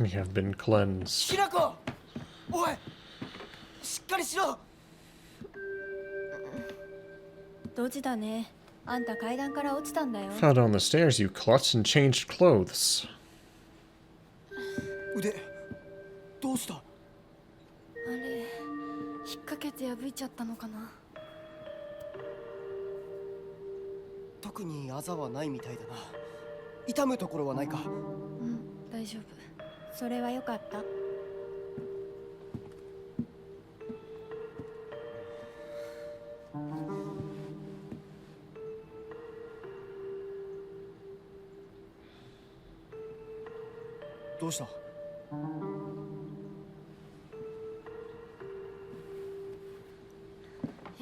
We have been cleansed. おい、しっかりしろ。ドジだね。あんた階段から落ちたんだよ。Fell down the stairs, you klutz, and changed clothes. 腕、どうした？あれ、引っ掛けて破いちゃったのかな。特にあざはないみたいだな。痛むところはないか？うん、大丈夫。それはよかった。どうした？行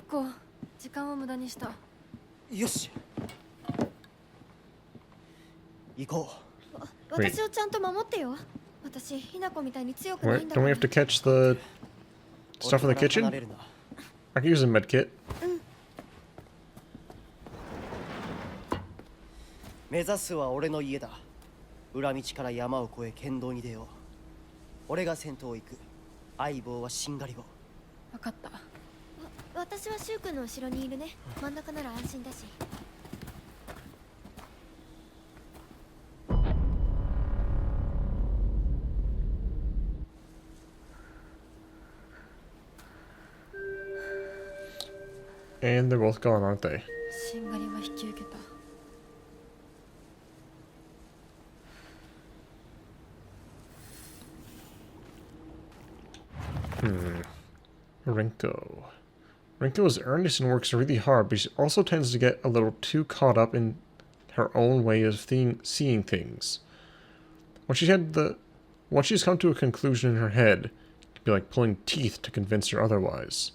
こう。時間を無駄にした。よし。行こう。私をちゃんと守ってよ。私、ひなこみたいに強くないんだ Don't か we ら。 have to catch the stuff in the kitchen? I can use a med kit. 目指すは俺の家だ。裏道から山を越え剣道に出よう。俺が先頭を行く。相棒はしんがりを。分かった。私はシュウ君の後ろにいるね。真ん中なら安心だし。And they're both gone, aren't they? しんがりは引き受けた。Rinko. Rinko is earnest and works really hard, but she also tends to get a little too caught up in her own way of seeing things. Once she's come to a conclusion in her head, it can be like pulling teeth to convince her otherwise.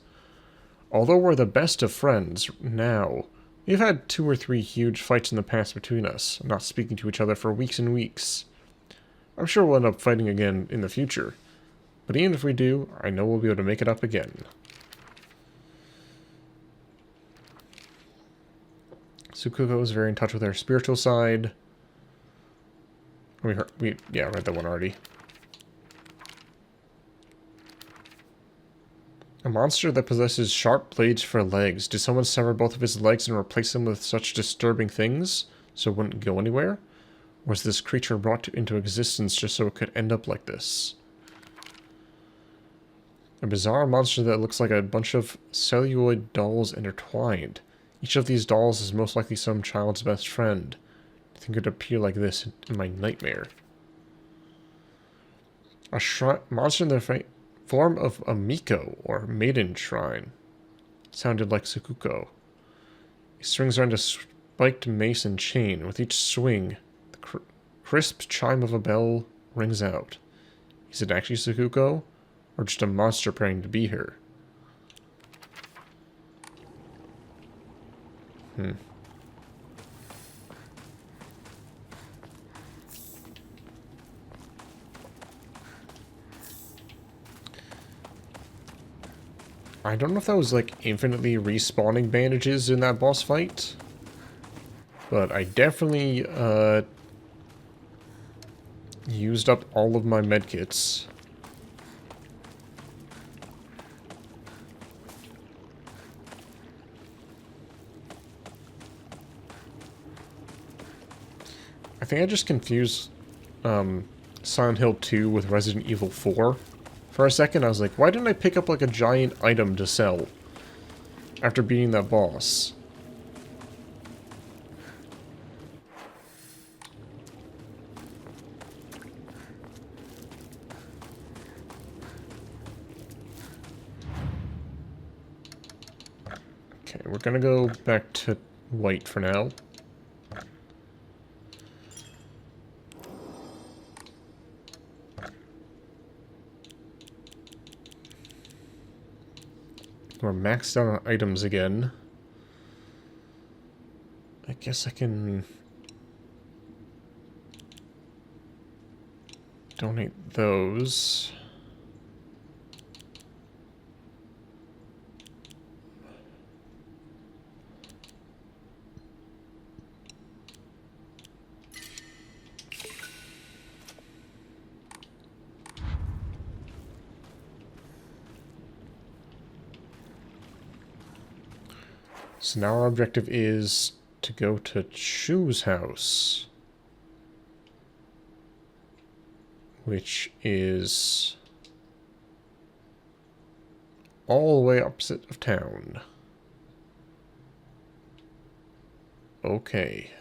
Although we're the best of friends now, we've had 2 or 3 huge fights in the past between us, not speaking to each other for weeks and weeks. I'm sure we'll end up fighting again in the future. But even if we do, I know we'll be able to make it up again. Tsukuko is very in touch with her spiritual side. We read that one already. A monster that possesses sharp blades for legs. Did someone sever both of his legs and replace them with such disturbing things so it wouldn't go anywhere? Or was this creature brought into existence just so it could end up like this? A bizarre monster that looks like a bunch of celluloid dolls intertwined. Each of these dolls is most likely some child's best friend. I think it would appear like this in my nightmare. A monster in the form of a Miko, or maiden shrine. Sounded like Tsukuko. He swings around a spiked mace and chain. With each swing, the crisp chime of a bell rings out. Is it actually Tsukuko? Or just a monster praying to be her? I don't know if that was like infinitely respawning bandages in that boss fight, but I definitely used up all of my medkits. I think I just confused Silent Hill 2 with Resident Evil 4. For a second, I was like, why didn't I pick up like a giant item to sell after beating that boss? Okay, we're gonna go back to white for now. We're maxed out on items again. I guess I can donate those. So now our objective is to go to Chu's house. Which is all the way opposite of town. Okay.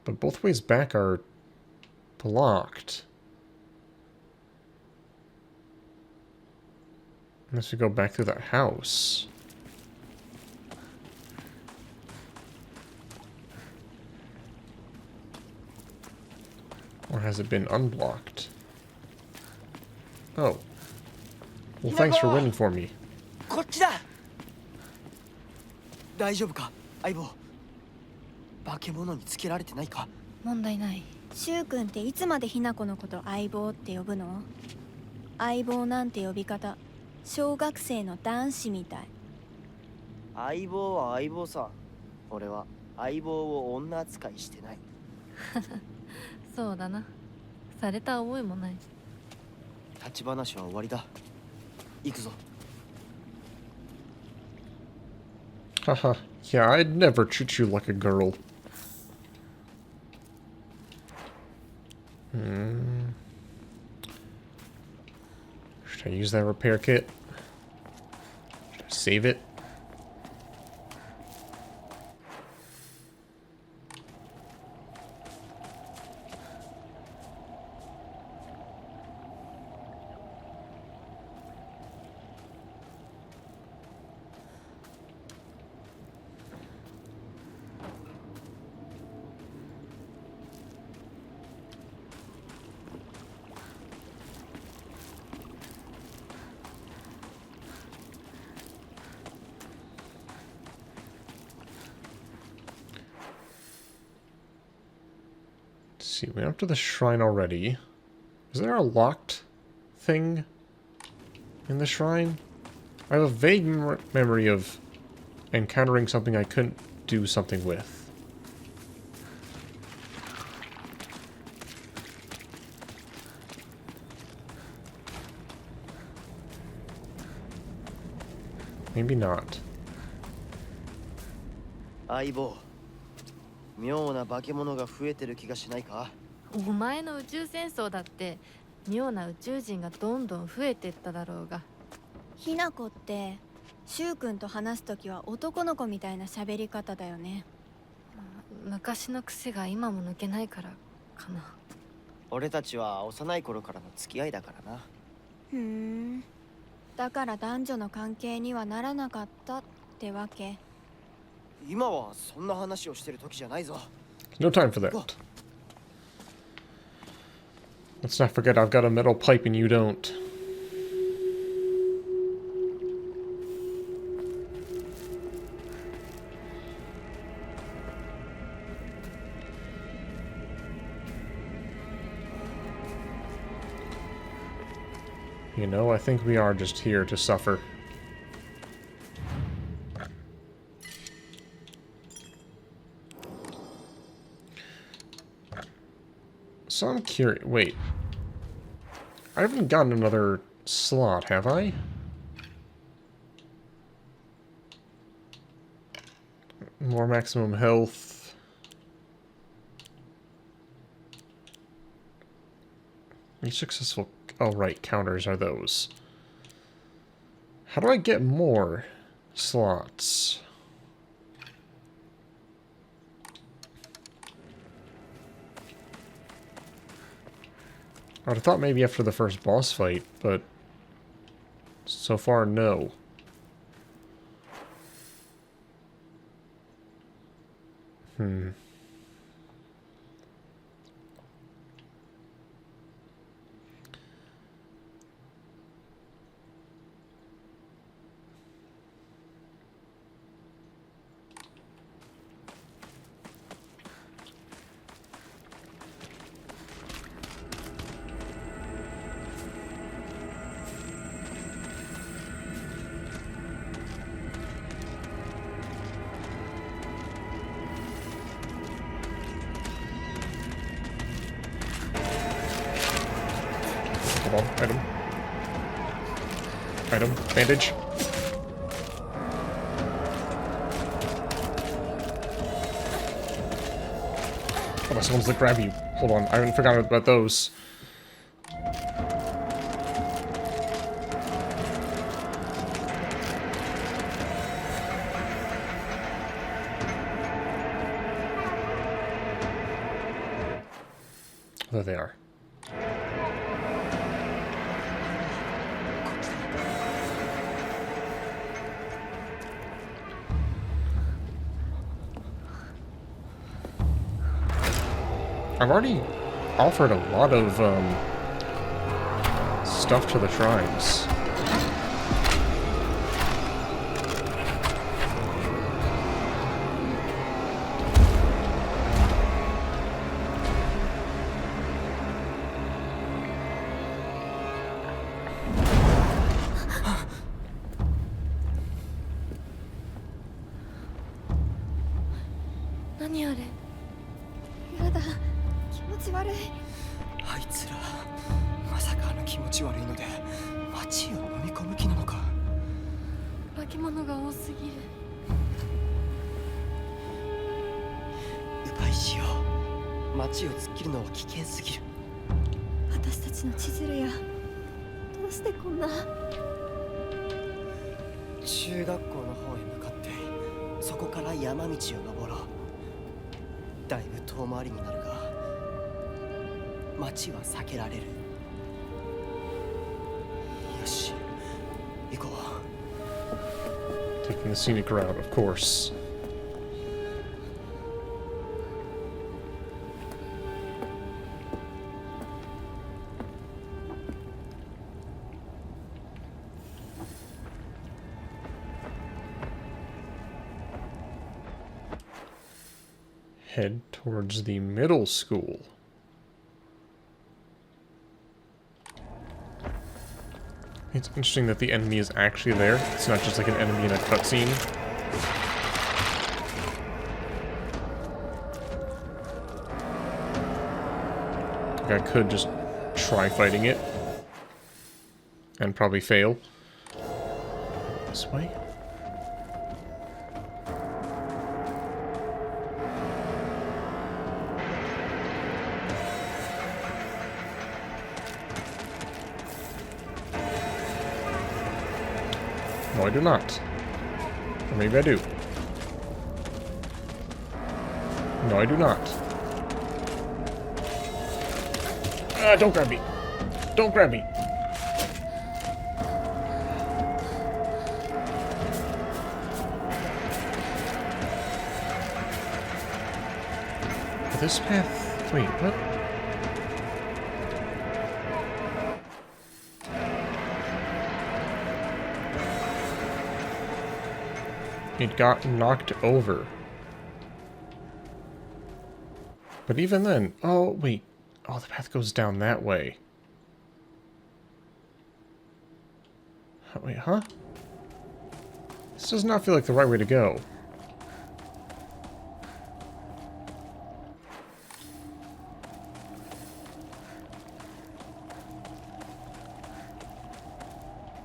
But both ways back are blocked. Unless we go back through that house. Or has it been unblocked? Oh. Well, thanks for waiting for me. こっちだ。大丈夫か、相棒。化け物につけられてないか。問題ない。柊君っていつまでひな子のこと相棒って呼ぶの？相棒なんて呼び方、小学生の男子みたい。相棒は相棒さ。俺は相棒を女扱いしてない。そうだな。された覚えもない。立ち話は終わりだ。行くぞ。Haha. Yeah, I'd never treat you like a girl. Should I use that repair kit? Should I save it? See, we went up to the shrine already. Is there a locked thing in the shrine? I have a vague memory of encountering something I couldn't do something with. Maybe not. 相棒。妙な化け物が増えてる気がしないか？お前の宇宙戦争だって妙な宇宙人がどんどん増えてっただろうが。ひな子って柊君と話すときは男の子みたいな喋り方だよね。昔の癖が今も抜けないからかな。俺たちは幼い頃からの付き合いだからな。ふーん。だから男女の関係にはならなかったってわけ。今はそんな話をしてる時じゃないぞ。No time for that. Let's not forget I've got a metal pipe and you don't. You know, I think we are just here to suffer. So I'm curious. Wait. I haven't gotten another slot, have I? More maximum health. Each successful... Oh, right. Counters are those. How do I get more slots? I would have thought maybe after the first boss fight, but so far, no. Hold on. Item. Item. Bandage. Unless one's that grab you. Hold on, I haven't forgotten about those. There they are. I've already offered a lot of stuff to the tribes. Taking the scenic route, of course. Head towards the middle school. It's interesting that the enemy is actually there. It's not just like an enemy in a cutscene. Like I could just try fighting it. And probably fail. This way? No, I do not. Or maybe I do. No, I do not. Don't grab me. Don't grab me. This path... Wait, what? It got knocked over. But even then... Oh, wait. Oh, the path goes down that way. Wait, huh? This does not feel like the right way to go.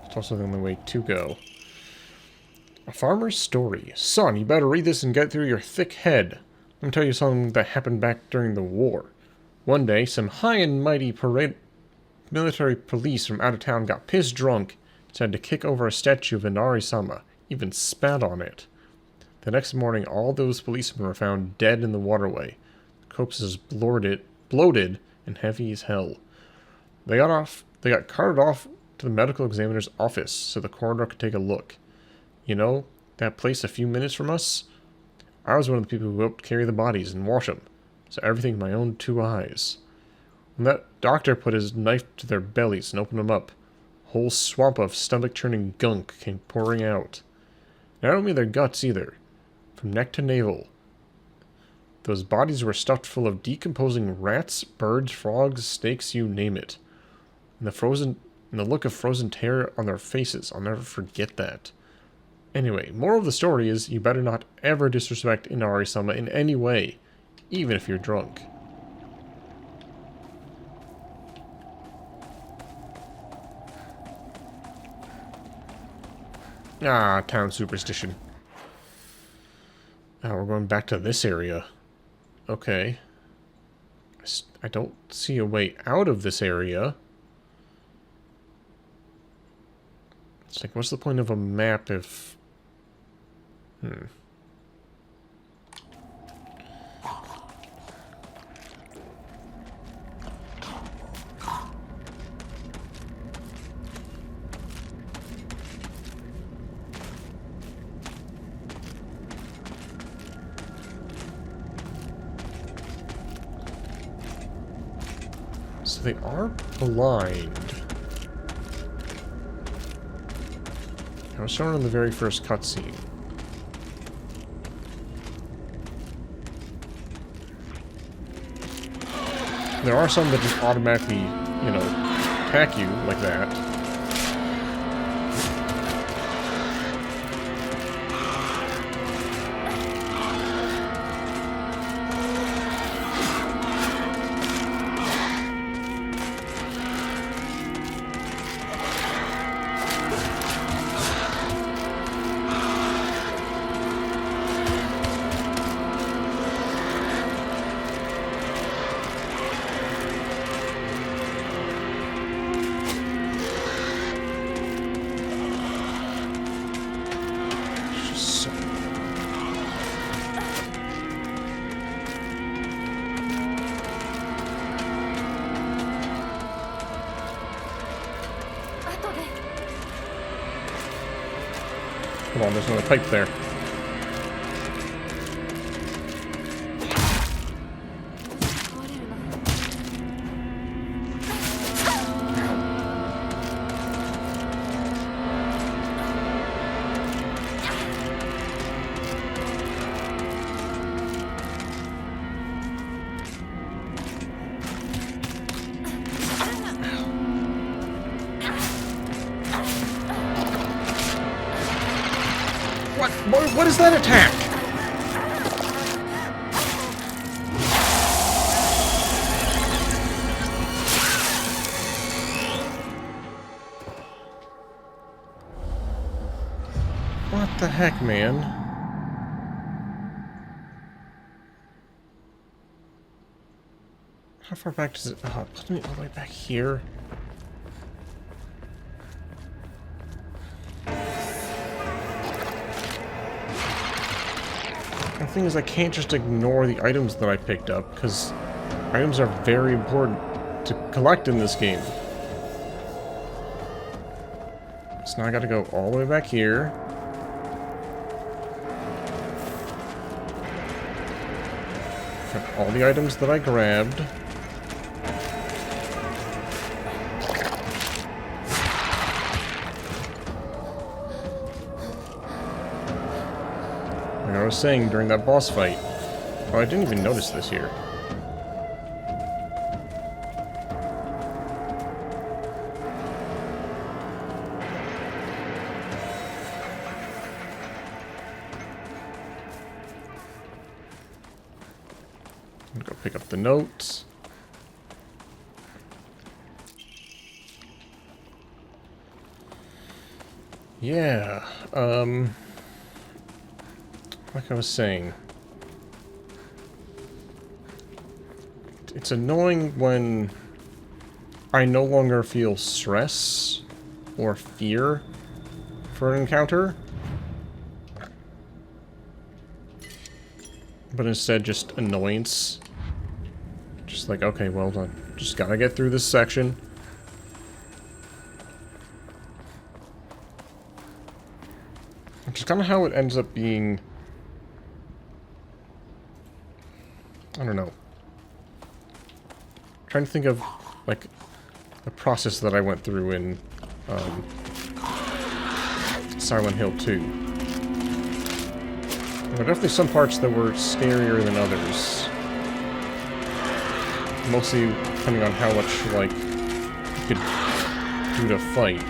It's also the only way to go. A farmer's story. Son, you better read this and get through your thick head. Let me tell you something that happened back during the war. One day, some high and mighty military police from out of town got pissed drunk, decided to kick over a statue of Inari-sama, even spat on it. The next morning, all those policemen were found dead in the waterway. Corpses bloated and heavy as hell. They got carted off to the medical examiner's office so the coroner could take a look. You know, that place a few minutes from us? I was one of the people who helped carry the bodies and wash them. So everything with my own 2 eyes. When that doctor put his knife to their bellies and opened them up, a whole swamp of stomach-churning gunk came pouring out. And I don't mean their guts either. From neck to navel. Those bodies were stuffed full of decomposing rats, birds, frogs, snakes, you name it. And the look of frozen terror on their faces, I'll never forget that. Anyway, moral of the story is you better not ever disrespect Inari-sama in any way, even if you're drunk. Ah, town superstition. Now we're going back to this area. Okay. I don't see a way out of this area. It's like, what's the point of a map if... So they are blind. I was shown in the very first cutscene. There are some that just automatically, you know, attack you like that. Come on, there's another pipe there. What is that attack? What the heck, man? How far back does it... Oh, put me all the way back here. The thing is, I can't just ignore the items that I picked up, because items are very important to collect in this game. So now I gotta go all the way back here. Got all the items that I grabbed. Like I was saying during that boss fight. Oh, I didn't even notice this here. I'm gonna go pick up the notes. Yeah, like I was saying, it's annoying when I no longer feel stress or fear for an encounter, but instead just annoyance. Just like, okay, well, I just gotta get through this section. Which is kind of how it ends up being. I don't know. Trying to think of, like, the process that I went through in Silent Hill 2. There were definitely some parts that were scarier than others. Mostly depending on how much, like, you could do to fight.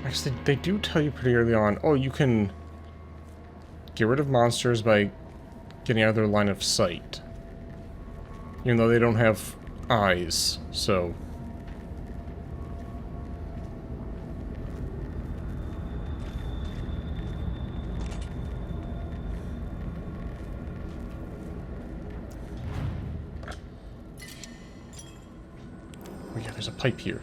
Actually, they do tell you pretty early on, oh, you can get rid of monsters by getting out of their line of sight. Even though they don't have eyes, so... Oh yeah, there's a pipe here.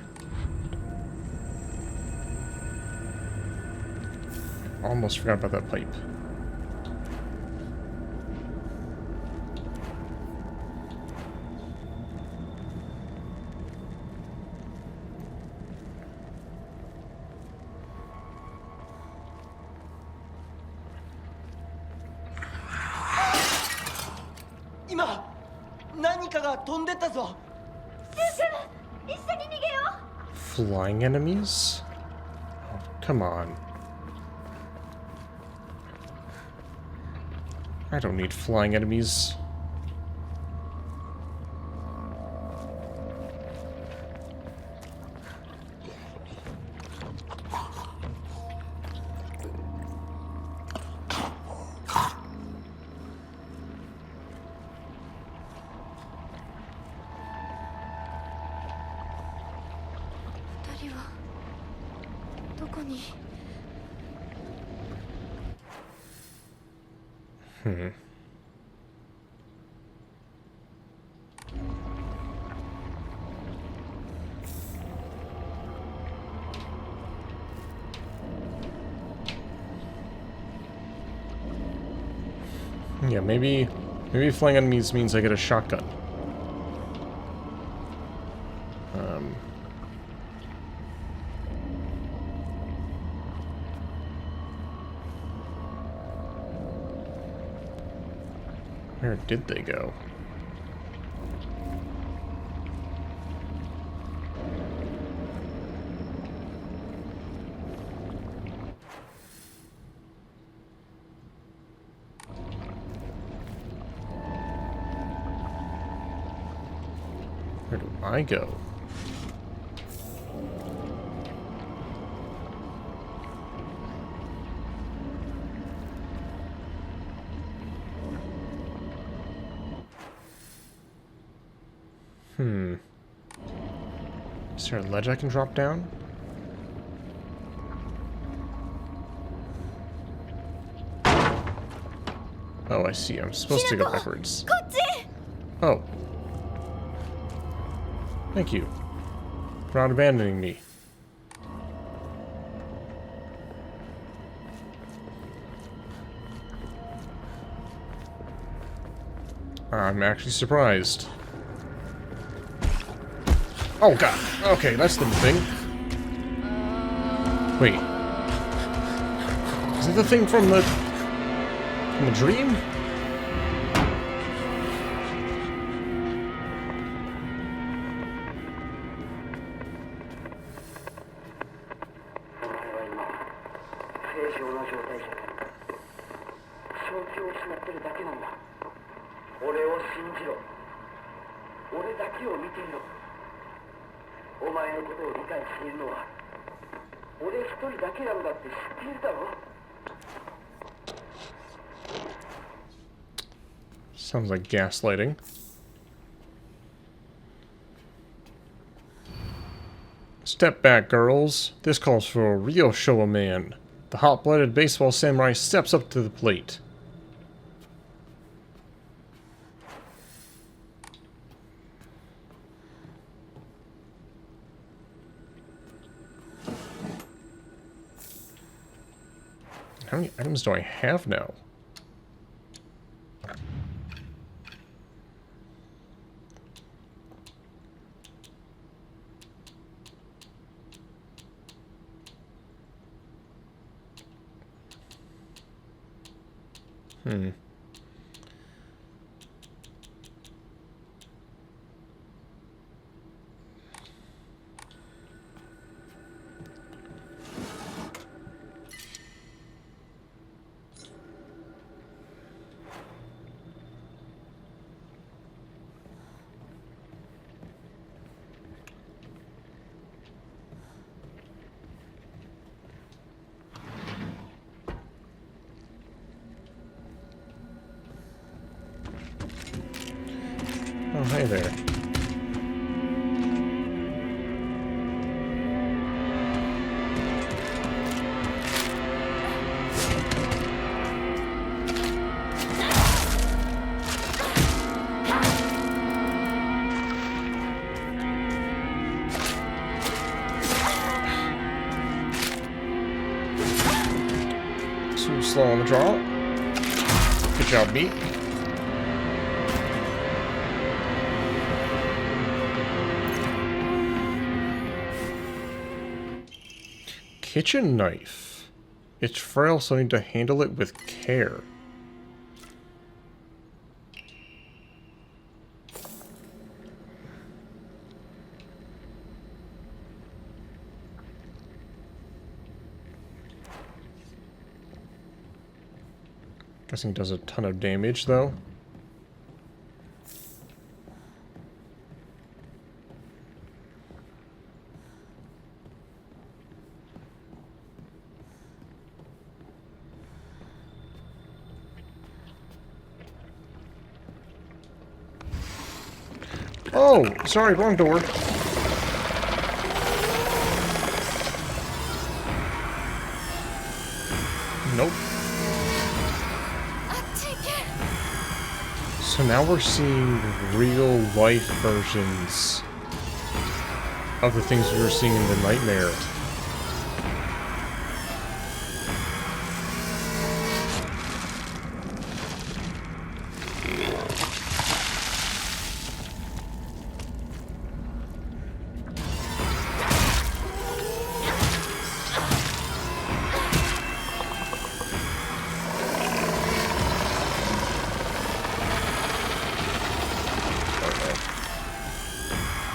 Almost forgot about that pipe.今何かが飛んでったぞ。 Flying enemies? Oh, come on. I don't need flying enemies. Yeah, maybe flying enemies means I get a shotgun. Where did they go? Where do I go? Is there a ledge I can drop down? Oh, I see. I'm supposed to go backwards. Oh. Thank you for not abandoning me. I'm actually surprised. Oh god. Okay, that's the thing. Wait. Is it the thing from the dream? Sounds like gaslighting. Step back, girls. This calls for a real show of man. The hot-blooded baseball samurai steps up to the plate. How many items do I have now? hey there. Too slow on the draw. Good job, Meat. Kitchen knife. It's frail, so I need to handle it with care. Guessing it does a ton of damage, though. Oh, sorry, wrong door. Nope. So now we're seeing real life versions of the things we were seeing in the nightmare.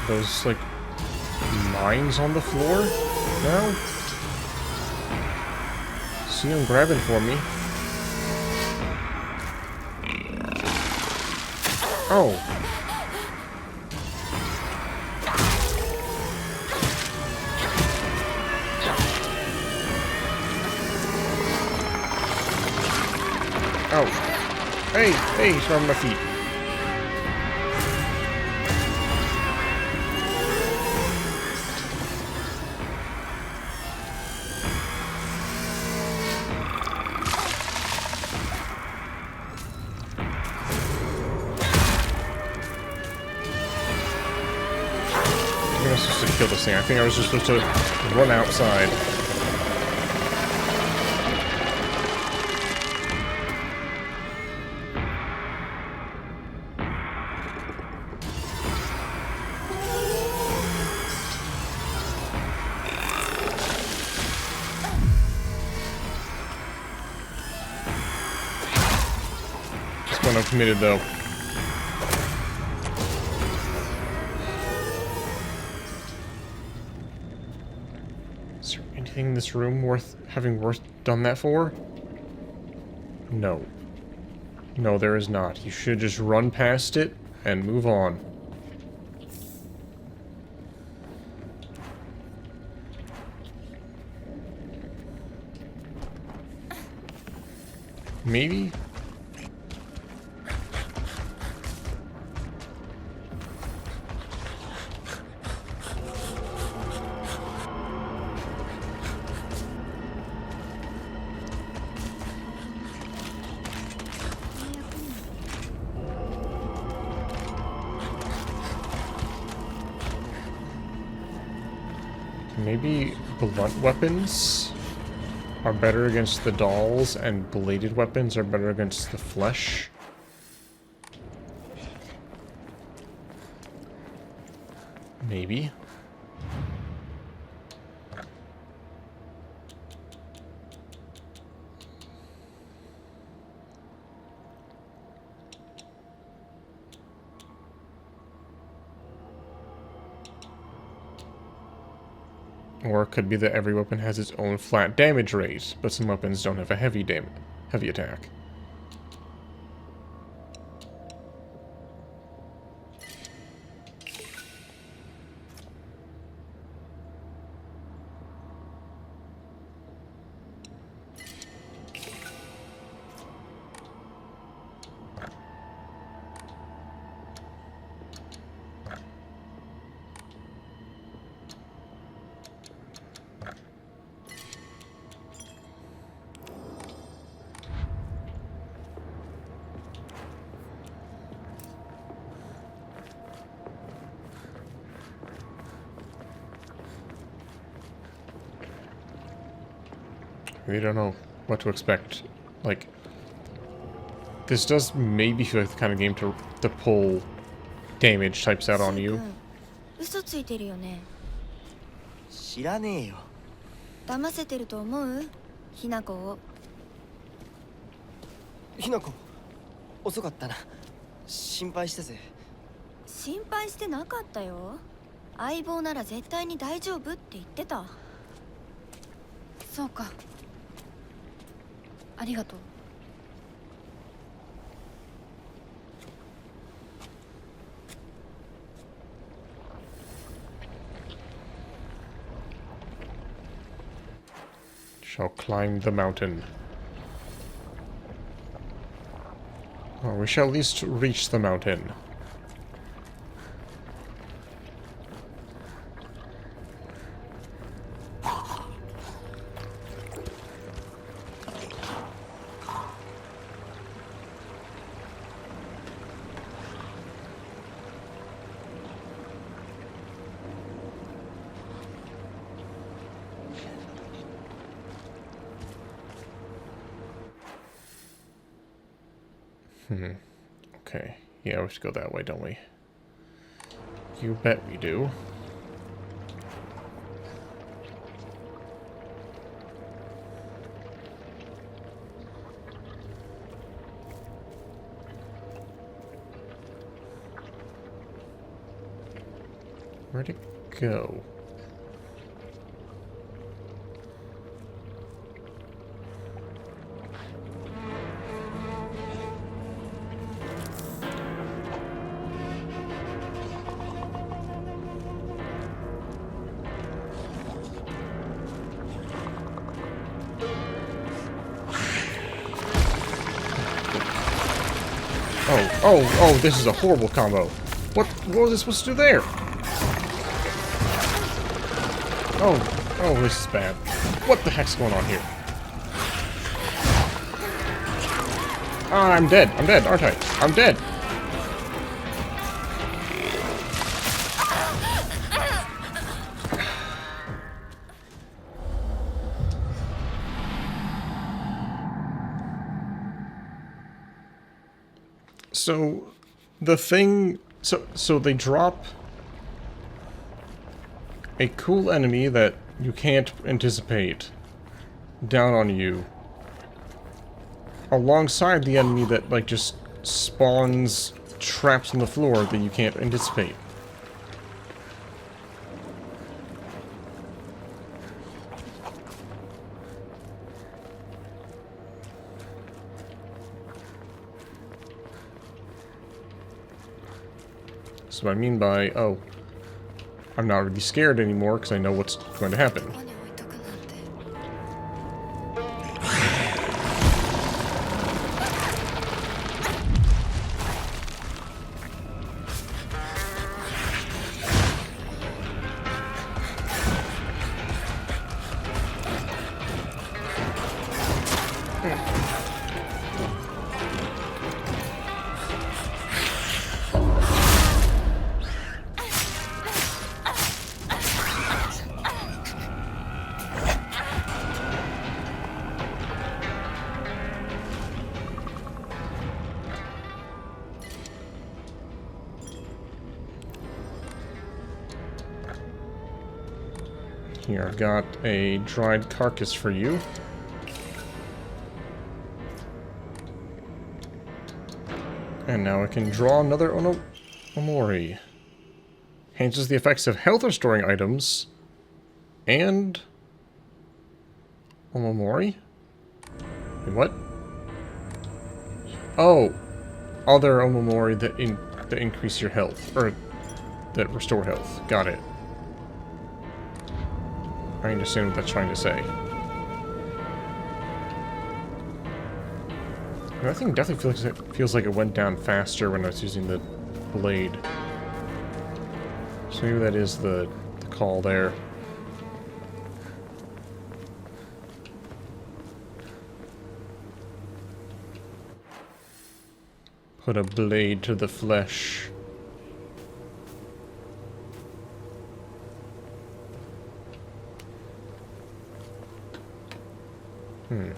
Those, like, mines on the floor now? See them grabbing for me. Oh. Oh. Hey, hey, he's on my feet. I was supposed to kill this thing. I think I was just supposed to run outside. This one I'm committed though. Anything in this room worth done that for? No. No, there is not. You should just run past it and move on. Maybe? Maybe blunt weapons are better against the dolls and bladed weapons are better against the flesh. Maybe. Or it could be that every weapon has its own flat damage rate, but some weapons don't have a heavy attack. They don't know what to expect. Like, this does maybe feel like the kind of game to pull damage types out on you. 嘘ついてるよね。知らねえよ。騙せてると思う？ひなこを。ひなこ、遅かったな。心配したぜ。心配してなかったよ。相棒なら絶対に大丈夫って言ってた。そうか。ありがとう。Shall climb the mountain. Or we shall at least reach the mountain. Okay. Yeah, we should go that way, don't we? You bet we do. Where'd it go? Oh, this is a horrible combo. What was I supposed to do there? Oh, this is bad. What the heck's going on here? Ah, I'm dead, aren't I? I'm dead. So, the thing... So they drop a cool enemy that you can't anticipate down on you, alongside the enemy that, like, just spawns traps on the floor that you can't anticipate. So what I mean by, oh, I'm not really scared anymore because I know what's going to happen. Here, I've got a dried carcass for you. And now I can draw another Omori. Enhances the effects of health restoring items. And... Omori? Wait, what? Oh! Other Omori that increase your health. Or that restore health. Got it. I understand what that's trying to say. I think it definitely feels like it went down faster when I was using the blade. So maybe that is the call there. Put a blade to the flesh. Hmm.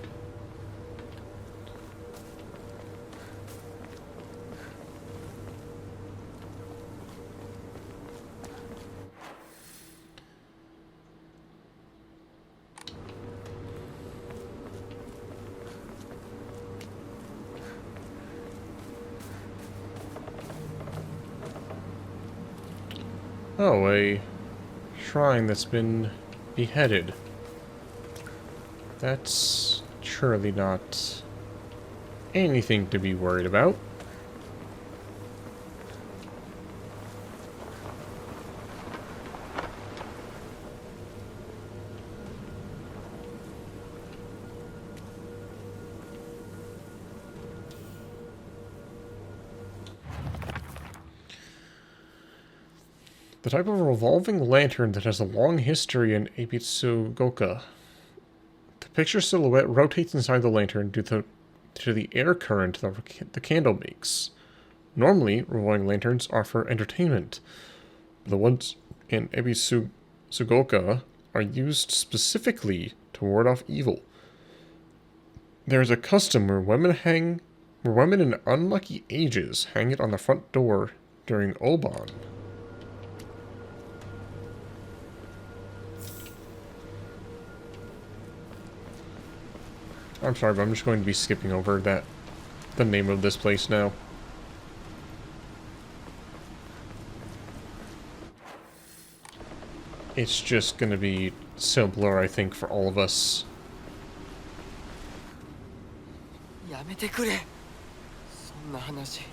Oh, a shrine that's been beheaded. That's surely not anything to be worried about. The type of revolving lantern that has a long history in Ebitsugoka. The picture silhouette rotates inside the lantern due to the air current that the candle makes. Normally, revolving lanterns are for entertainment. The ones in Ebitsugoka are used specifically to ward off evil. There is a custom where women in unlucky ages hang it on the front door during Oban. I'm sorry, but I'm just going to be skipping over the name of this place now. It's just going to be simpler, I think, for all of us. やめてくれ。そんな話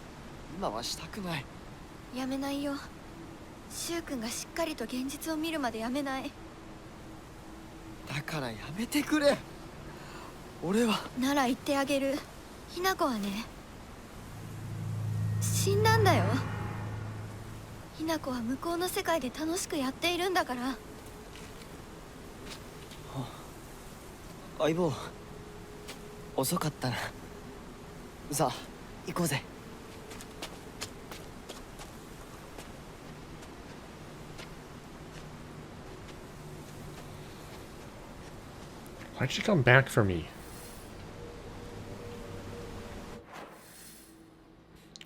今はしたくない。やめないよ。シュウ君がしっかりと現実を見るまでやめない。だからやめてくれ。俺はなら言ってあげる。ひな子はね、死んだんだよ。ひな子は向こうの世界で楽しくやっているんだから。相棒、遅かったな。さあ行こうぜ。Why'd she come back for me?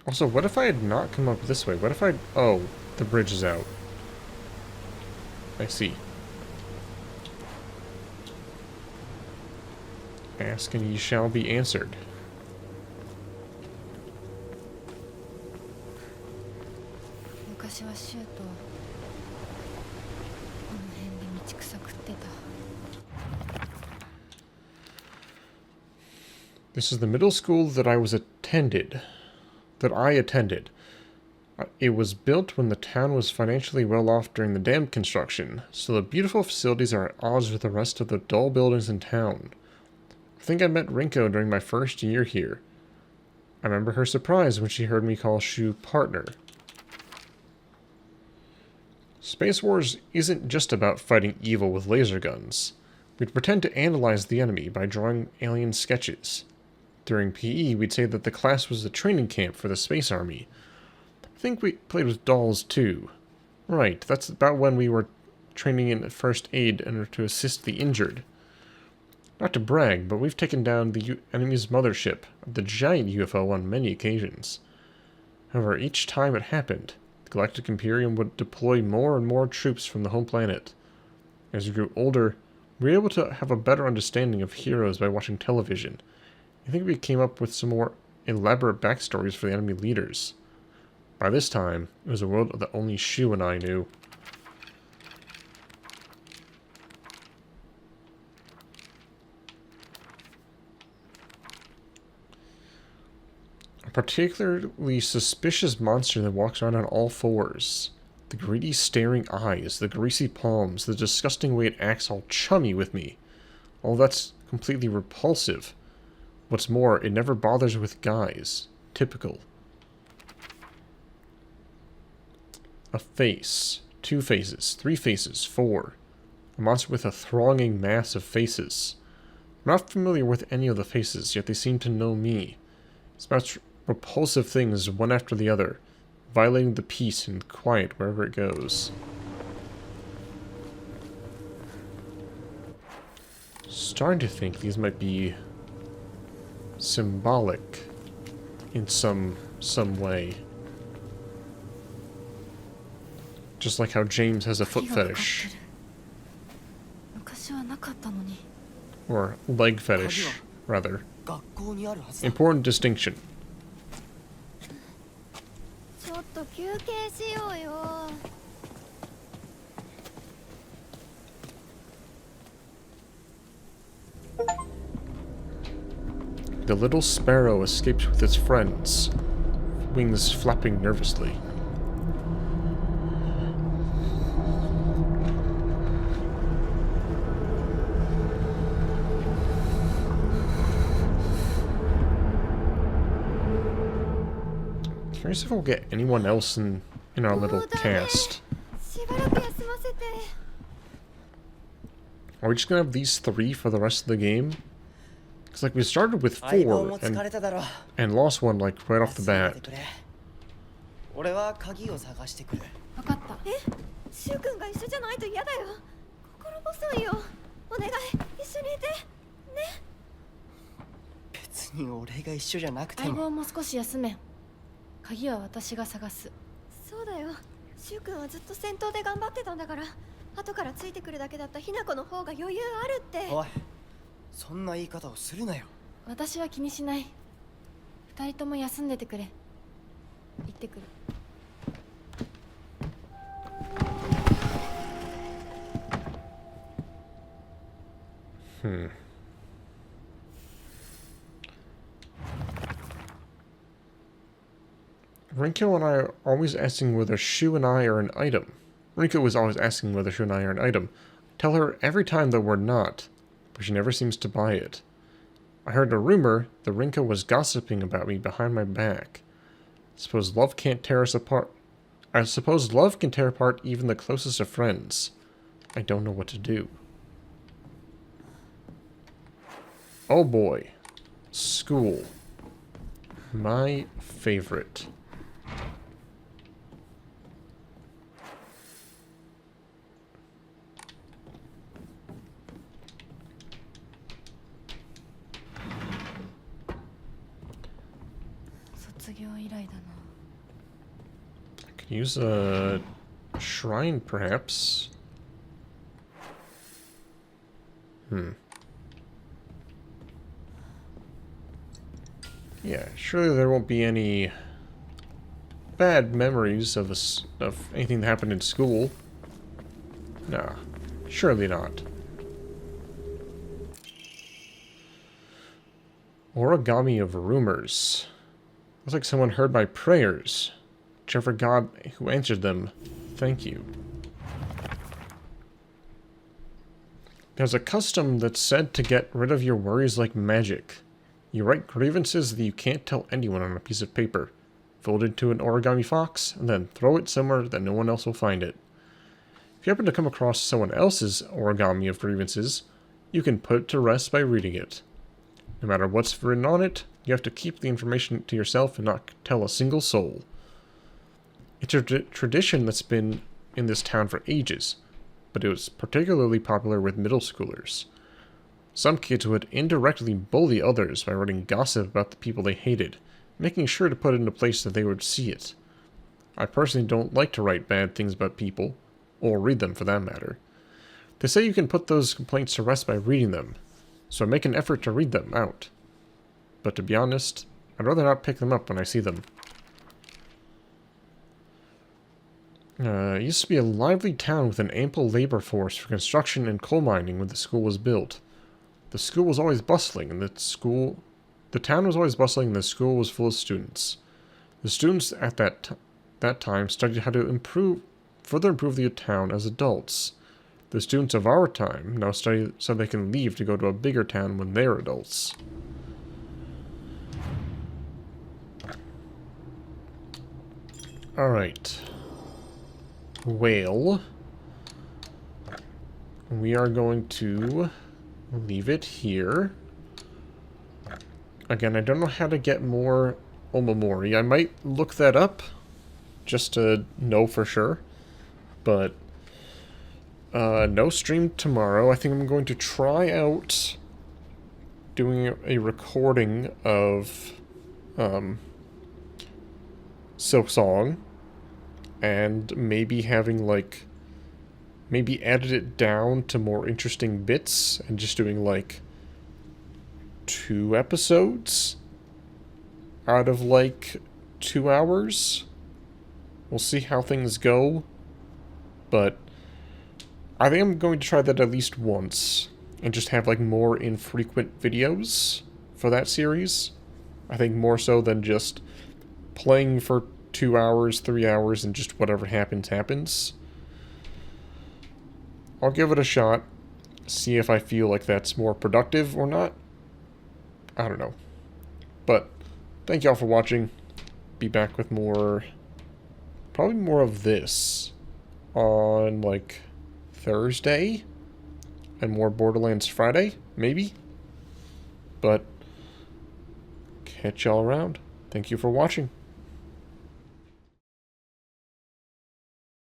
Also, what if I had not come up this way? What if I... Oh, the bridge is out. I see. Ask and ye shall be answered. 昔はシュウとこの辺で道草食ってた。 This is the middle school that I attended. It was built when the town was financially well off during the dam construction, so the beautiful facilities are at odds with the rest of the dull buildings in town. I think I met Rinko during my first year here. I remember her surprise when she heard me call Shu partner. Space Wars isn't just about fighting evil with laser guns. We'd pretend to analyze the enemy by drawing alien sketches. During PE, we'd say that the class was a training camp for the Space Army. I think we played with dolls, too. Right, that's about when we were training in first aid and to assist the injured. Not to brag, but we've taken down the enemy's mothership, the giant UFO, on many occasions. However, each time it happened, the Galactic Imperium would deploy more and more troops from the home planet. As we grew older, we were able to have a better understanding of heroes by watching television. I think we came up with some more elaborate backstories for the enemy leaders. By this time, it was a world that only Shu and I knew. A particularly suspicious monster that walks around on all fours. The greedy staring eyes, the greasy palms, the disgusting way it acts all chummy with me. All that's completely repulsive. What's more, it never bothers with guys. Typical. A face. 2 faces. 3 faces. 4. A monster with a thronging mass of faces. I'm not familiar with any of the faces, yet they seem to know me. It spouts repulsive things one after the other, violating the peace and quiet wherever it goes. Starting to think these might be symbolic in some way. Just like how James has a foot fetish. Or leg fetish, rather. 学校にあるはずだ。 Important distinction. ちょっと休憩しようよ。 The little sparrow escapes with its friends, wings flapping nervously. Curious if we'll get anyone else in our little cast. しばらく休ませて。 Are we just gonna have these 3 for the rest of the game? Because like we started with 相棒 4も疲れただろう。 and lost one like right off the 休ん bat. でくれ。俺は鍵を探してくる。分かった。シュウ君が一緒じゃないと嫌だよ。心細いよ。お願い、一緒にいて。ね。別に俺が一緒じゃなくても。相棒も少し休め。鍵は私が探す。そうだよ。シュウ君はずっと戦闘で頑張ってたんだから。後からついてくるだけだったひな子の方が余裕あるって。おい、そんな言い方をするなよ。私は気にしない。二人とも休んでてくれ。行ってくる。Rinko and I are always asking whether Shu and I are an item. Rinko was always asking whether Shu and I are an item. Tell her every time that we're not, but she never seems to buy it. I heard a rumor that Rinko was gossiping about me behind my back. Suppose love can't tear us apart. I suppose love can tear apart even the closest of friends. I don't know what to do. Oh boy. School. My favorite. I could use a shrine, perhaps. Yeah, surely there won't be any bad memories of anything that happened in school. Nah, surely not. Origami of rumors. Looks like someone heard my prayers. Whichever god who answered them, thank you. There's a custom that's said to get rid of your worries like magic. You write grievances that you can't tell anyone on a piece of paper, fold it into an origami fox, and then throw it somewhere that no one else will find it. If you happen to come across someone else's origami of grievances, you can put it to rest by reading it. No matter what's written on it, you have to keep the information to yourself and not tell a single soul. It's a tradition that's been in this town for ages, but it was particularly popular with middle schoolers. Some kids would indirectly bully others by writing gossip about the people they hated, making sure to put it in a place that they would see it. I personally don't like to write bad things about people, or read them for that matter. They say you can put those complaints to rest by reading them, so I make an effort to read them out. But to be honest, I'd rather not pick them up when I see them. It used to be a lively town with an ample labor force for construction and coal mining when the school was built. The school was always bustling, and the town was always bustling, and the school was full of students. The students at that time studied how to further improve the town as adults. The students of our time now study so they can leave to go to a bigger town when they're adults. Alright. Well, we are going to leave it here. Again, I don't know how to get more Omamori. I might look that up just to know for sure, but No stream tomorrow. I think I'm going to try out doing a recording of Silk Song and maybe having like maybe edit it down to more interesting bits and just doing like 2 episodes out of like 2 hours. We'll see how things go, but I think I'm going to try that at least once and just have like more infrequent videos for that series. I think more so than just playing for 2 hours, 3 hours, and just whatever happens, happens. I'll give it a shot, see if I feel like that's more productive or not. I don't know. But thank y'all for watching. Be back with more, probably more of this on like Thursday and more Borderlands Friday, maybe. But catch y'all around. Thank you for watching.